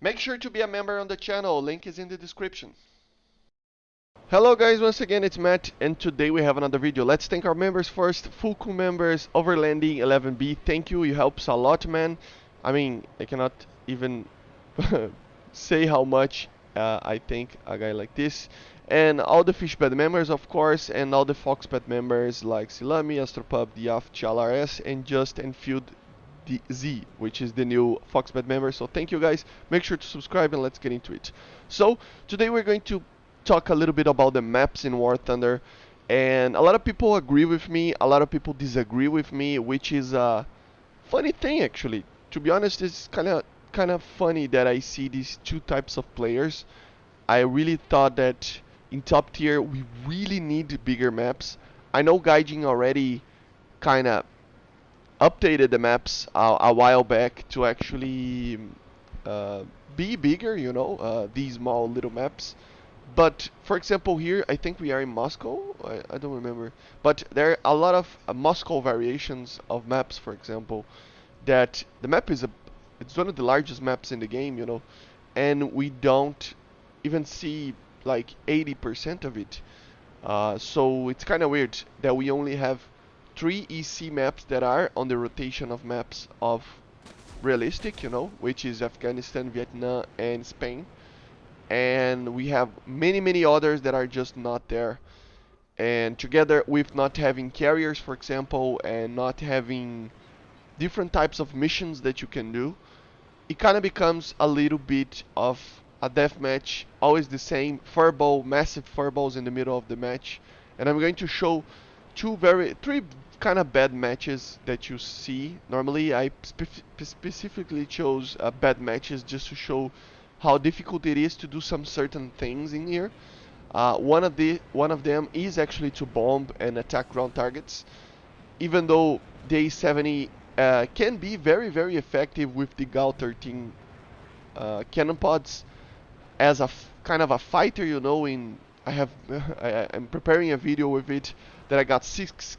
Make sure to be a member on the channel, link is in the description. Hello guys, once again it's Matt, and today we have another video. Let's thank our members first. Fuku members, Overlanding 11B, thank you, you helps a lot, man. I mean, I cannot even say how much I thank a guy like this. And all the Fishbed members, of course, and all the Foxpet members like Silami, Astropub, Diaf, ChalRS, and Just and Field Z, which is the new Foxbet member. So thank you guys. Make sure to subscribe and let's get into it. So today we're going to talk a little bit about the maps in War Thunder, and a lot of people agree with me, a lot of people disagree with me, which is a funny thing actually. To be honest, it's kind of funny that I see these two types of players. I really thought that in top tier we really need bigger maps. I know Gaijin already kind of updated the maps a while back to actually uh, be bigger, these small little maps. But for example, here I think we are in Moscow. I don't remember, but there are a lot of Moscow variations of maps. For example, that the map it's one of the largest maps in the game, and we don't even see like 80% of it. So it's kind of weird that we only have three EC maps that are on the rotation of maps of realistic, which is Afghanistan, Vietnam, and Spain. And we have many others that are just not there. And together with not having carriers, for example, and not having different types of missions that you can do, it kind of becomes a little bit of a deathmatch, always the same furball, massive furballs in the middle of the match. And I'm going to show three kind of bad matches that you see. Normally, I specifically chose bad matches just to show how difficult it is to do some certain things in here. One of them is actually to bomb and attack ground targets, even though the A70 can be very effective with the Gal 13 cannon pods as a kind of a fighter, in I have I'm preparing a video with it that I got six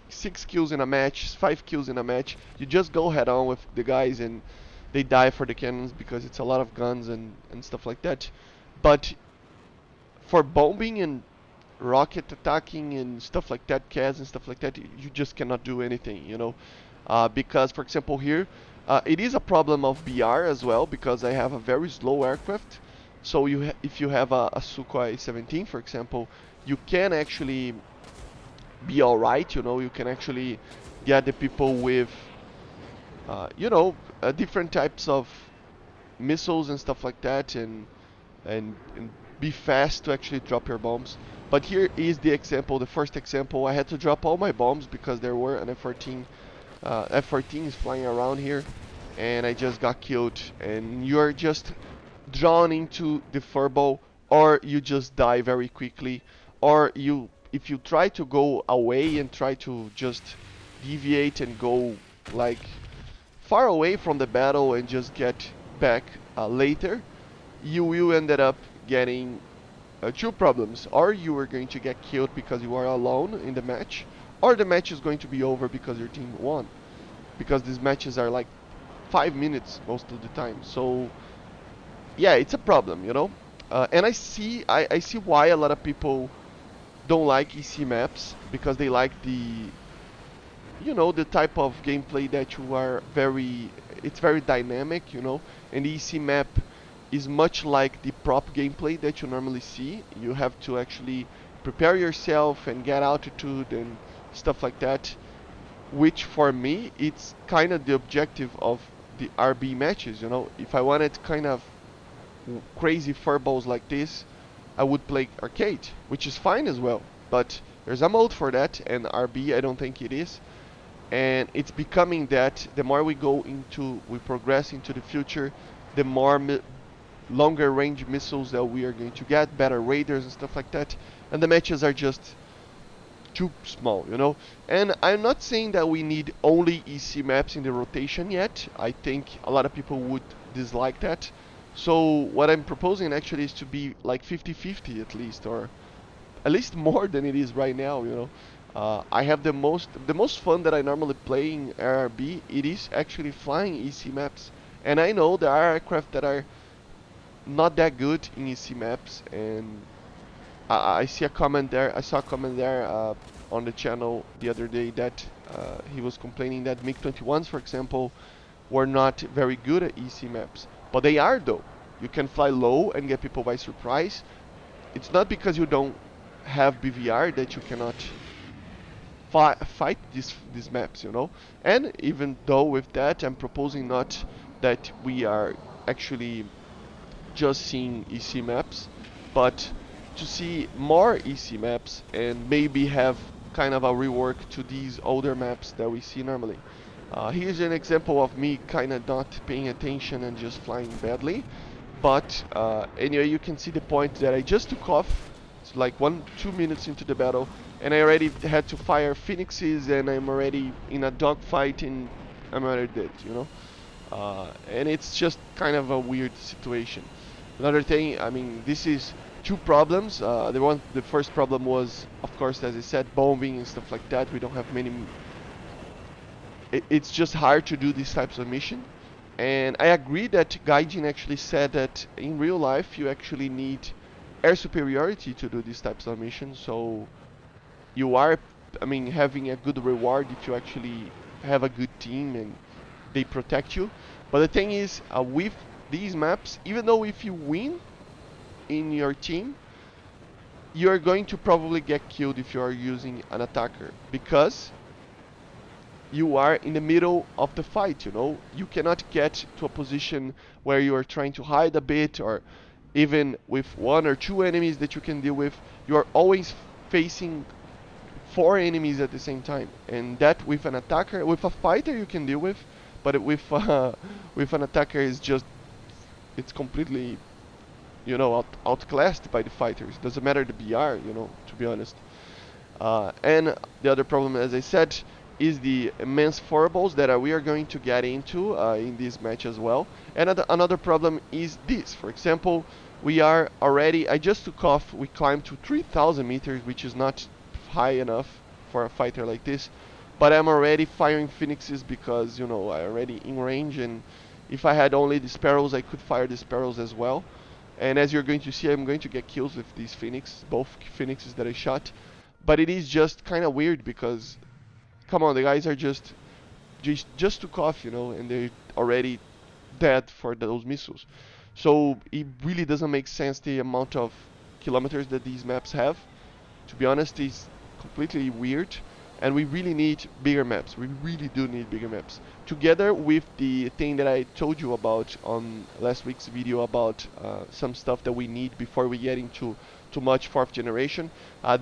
kills in a match, 5 kills in a match. You just go head on with the guys and they die for the cannons because it's a lot of guns and stuff like that. But for bombing and rocket attacking and stuff like that, CAS and stuff like that, you just cannot do anything, because for example here, it is a problem of BR as well because I have a very slow aircraft. So if you have a Sukhoi 17, for example, you can actually be alright, you can actually get the people with, different types of missiles and stuff like that, and be fast to actually drop your bombs. But here is the example, the first example. I had to drop all my bombs because there were an F-14. F-14 is flying around here, and I just got killed. And you're just drawn into the furball, or you just die very quickly, or if you try to go away and try to just deviate and go like far away from the battle and just get back later, you will ended up getting two problems. Or you are going to get killed because you are alone in the match, or the match is going to be over because your team won. Because these matches are like 5 minutes most of the time. So yeah, it's a problem, and I see why a lot of people don't like EC maps, because they like the type of gameplay that you are it's very dynamic, and the EC map is much like the prop gameplay that you normally see. You have to actually prepare yourself and get altitude and stuff like that, which for me it's kind of the objective of the RB matches. If I wanted kind of crazy furballs like this, I would play arcade, which is fine as well. But there's a mode for that, and RB I don't think it is. And it's becoming that the more we progress into the future, the more longer range missiles that we are going to get, better raiders and stuff like that. And the matches are just too small, And I'm not saying that we need only EC maps in the rotation yet. I think a lot of people would dislike that. So what I'm proposing actually is to be like 50-50 at least, or at least more than it is right now, I have the most fun that I normally play in RRB. It is actually flying EC maps, and I know there are aircraft that are not that good in EC maps, and I see a comment there. I saw a comment there on the channel the other day that he was complaining that MiG-21s, for example, were not very good at EC maps, but they are though. You can fly low and get people by surprise. It's not because you don't have BVR that you cannot fight these maps, you know. And even though with that, I'm proposing not that we are actually just seeing EC maps, but to see more EC maps and maybe have kind of a rework to these older maps that we see normally. Here's an example of me kind of not paying attention and just flying badly. But anyway, you can see the point that I just took off. It's like 2 minutes into the battle, and I already had to fire phoenixes, and I'm already in a dogfight, and I'm already dead, you know. And it's just kind of a weird situation. Another thing, I mean, this is two problems. The first problem was, of course, as I said, bombing and stuff like that. We don't have many. It's just hard to do these types of mission. And I agree that Gaijin actually said that in real life you actually need air superiority to do these types of missions. So you are, I mean, having a good reward if you actually have a good team and they protect you. But the thing is, with these maps, even though if you win in your team, you are going to probably get killed if you are using an attacker, because you are in the middle of the fight, you know. You cannot get to a position where you are trying to hide a bit, or even with one or two enemies that you can deal with. You are always facing 4 enemies at the same time, and that with an attacker, with a fighter you can deal with, but with with an attacker is just, it's completely, you know, outclassed by the fighters. Doesn't matter the BR, you know, to be honest. And the other problem, as I said, is the immense fourables that we are going to get into in this match as well. And another problem is this. For example, we are already, I just took off, we climbed to 3,000 meters, which is not high enough for a fighter like this. But I'm already firing phoenixes because, you know, I already in range, and if I had only the sparrows, I could fire the sparrows as well. And as you're going to see, I'm going to get kills with these phoenix, both phoenixes that I shot. But it is just kind of weird because, come on, the guys are just took off, you know, and they're already dead for those missiles. So it really doesn't make sense the amount of kilometers that these maps have. To be honest, it's completely weird, and we really need bigger maps. We really do need bigger maps. Together with the thing that I told you about on last week's video about some stuff that we need before we get into too much 4th generation.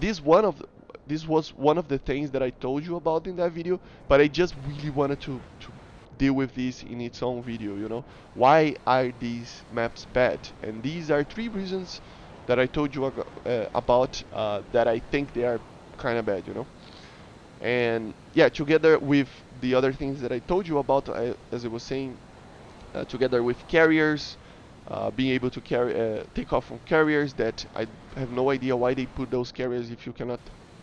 This was one of the things that I told you about in that video, but I just really wanted to deal with this in its own video, you know. Why are these maps bad? And these are 3 reasons that I told you about that I think they are kind of bad, you know. And yeah, together with the other things that I told you about, as I was saying, together with carriers, being able to take off from carriers, that I have no idea why they put those carriers if you cannot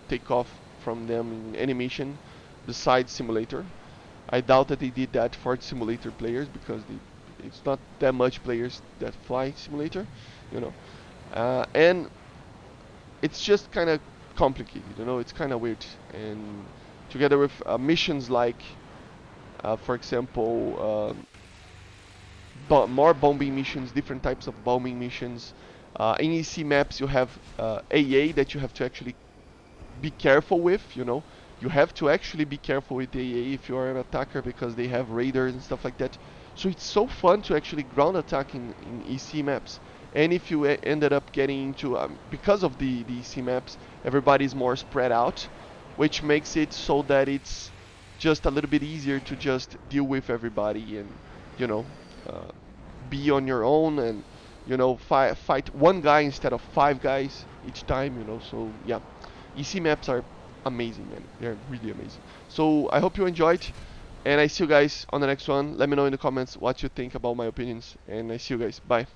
take off from them in any mission besides simulator. I doubt that they did that for simulator players, because it's not that much players that fly simulator, you know. And it's just kind of complicated, you know. It's kind of weird. And together with missions like, for example, more bombing missions, different types of bombing missions. In EC maps, you have AA that you have to actually be careful with, you know. You have to actually be careful with AA if you are an attacker, because they have radars and stuff like that. So it's so fun to actually ground attack in EC maps. And if you ended up getting into, because of the EC maps, everybody's more spread out, which makes it so that it's just a little bit easier to just deal with everybody and, you know, be on your own and, you know, fight one guy instead of 5 guys each time, you know. So yeah, EC maps are amazing, man. They're really amazing. So I hope you enjoyed, and I see you guys on the next one. Let me know in the comments what you think about my opinions, and I see you guys. Bye.